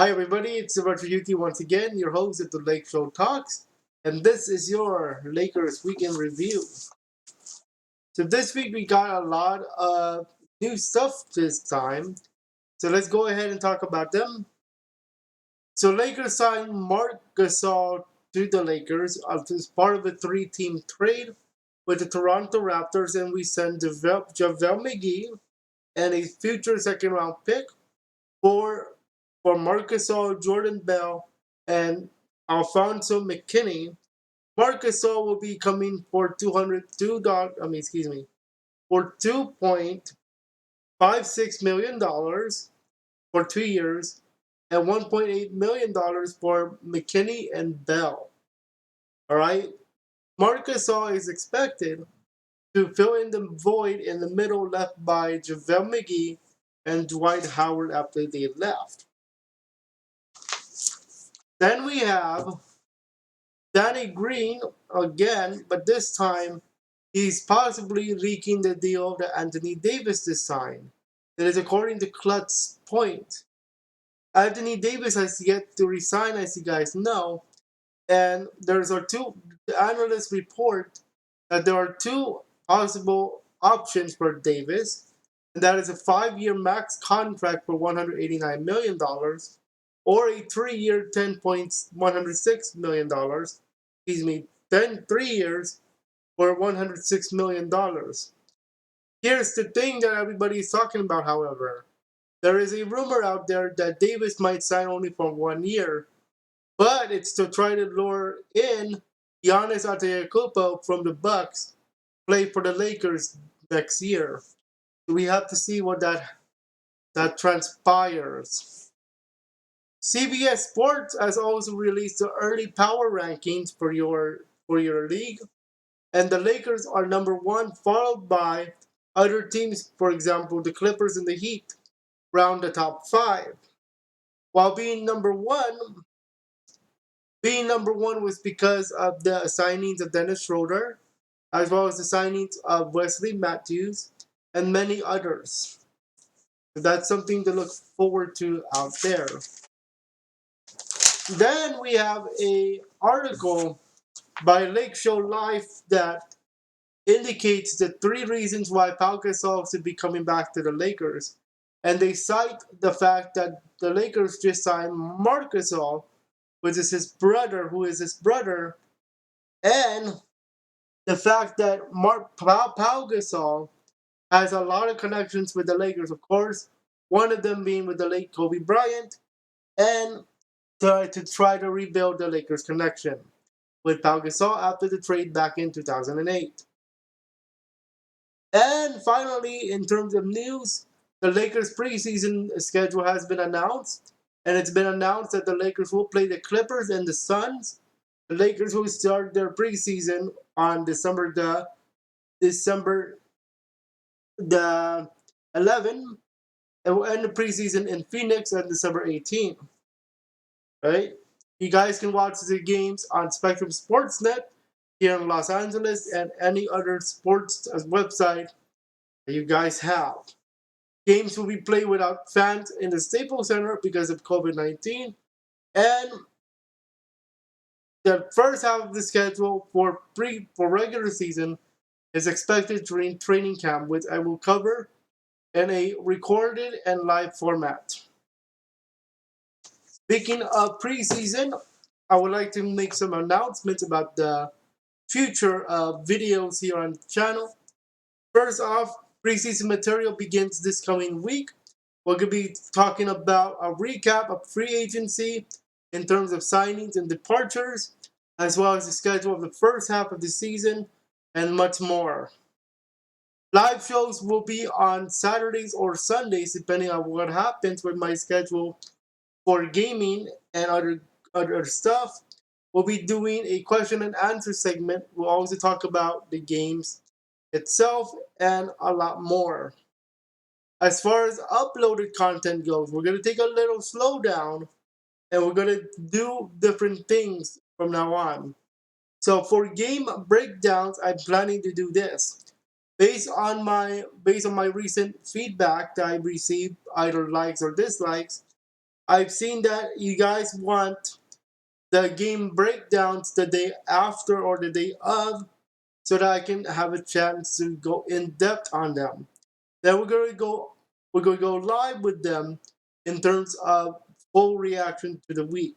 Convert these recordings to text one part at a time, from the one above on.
Hi everybody, it's Yuki once again, your host at the LakeShow Talks, and this is your Lakers weekend review. So this week we got a lot of new stuff this time, so let's go ahead and talk about them. So Lakers signed Marc Gasol to the Lakers as part of a three-team trade with the Toronto Raptors, and we sent JaVale McGee and a future second-round pick for Marc Gasol, Jordan Bell, and Alfonso McKinney. Marc Gasol will be coming for for $2.56 million for 2 years, and $1.8 million for McKinney and Bell. All right, Marc Gasol is expected to fill in the void in the middle left by JaVale McGee and Dwight Howard after they left. Then we have Danny Green again, but this time he's possibly leaking the deal that Anthony Davis just signed. That is according to Klutz Point. Anthony Davis has yet to resign, as you guys know, and there's our two analysts report that there are two possible options for Davis, and that is a 5-year max contract for $189 million, or a 3-year $10.106 million. Excuse me, 3 years for $106 million. Here's the thing that everybody is talking about, however. There is a rumor out there that Davis might sign only for 1 year, but it's to try to lure in Giannis Antetokounmpo from the Bucks, play for the Lakers next year. We have to see what that transpires. CBS Sports has also released the early power rankings for your league, and the Lakers are number one, followed by other teams. For example, the Clippers and the Heat round the top five. While being number one was because of the signings of Dennis Schroeder, as well as the signings of Wesley Matthews and many others. So that's something to look forward to out there. Then we have a article by LakeShow Live that indicates the three reasons why Pau Gasol should be coming back to the Lakers. And they cite the fact that the Lakers just signed Marc Gasol, which is his brother, and the fact that Pau Gasol has a lot of connections with the Lakers, of course, one of them being with the late Kobe Bryant, and to try to rebuild the Lakers connection with Pau Gasol after the trade back in 2008. And finally, in terms of news, the Lakers preseason schedule has been announced, and it's been announced that the Lakers will play the Clippers and the Suns. The Lakers will start their preseason on December the 11th, and will end the preseason in Phoenix on December 18th. Right? You guys can watch the games on Spectrum Sportsnet here in Los Angeles and any other sports website that you guys have. Games will be played without fans in the Staples Center because of COVID-19. And the first half of the schedule for regular season is expected during training camp, which I will cover in a recorded and live format. Speaking of preseason, I would like to make some announcements about the future of videos here on the channel. First off, preseason material begins this coming week. We're going to be talking about a recap of free agency in terms of signings and departures, as well as the schedule of the first half of the season, and much more. Live shows will be on Saturdays or Sundays, depending on what happens with my schedule for gaming and other stuff. We'll be doing a question and answer segment. We'll also talk about the games itself and a lot more. As far as uploaded content goes, we're going to take a little slowdown and we're going to do different things from now on. So for game breakdowns, I'm planning to do this. Based on my recent feedback that I received, either likes or dislikes, I've seen that you guys want the game breakdowns the day after or the day of, so that I can have a chance to go in depth on them. Then we're gonna go live with them in terms of full reaction to the week.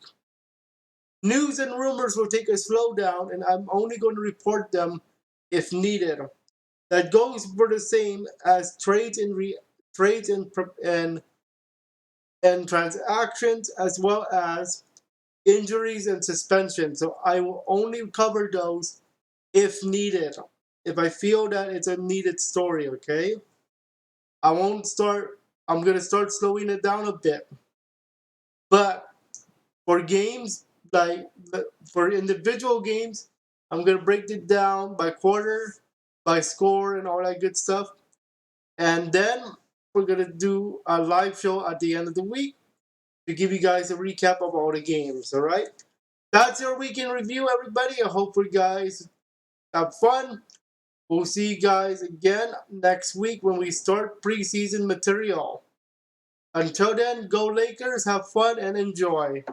News and rumors will take a slowdown, and I'm only going to report them if needed. That goes for the same as trades and transactions, as well as injuries and suspension. So I will only cover those if needed. If I feel that it's a needed story, okay? I won't start. I'm gonna start slowing it down a bit. But for games, like for individual games, I'm gonna break it down by quarter, by score, and all that good stuff. And then we're gonna do a live show at the end of the week to give you guys a recap of all the games. All right, that's your weekend review, everybody. I hope you guys have fun. We'll see you guys again next week when we start preseason material. Until then, go Lakers, have fun and enjoy.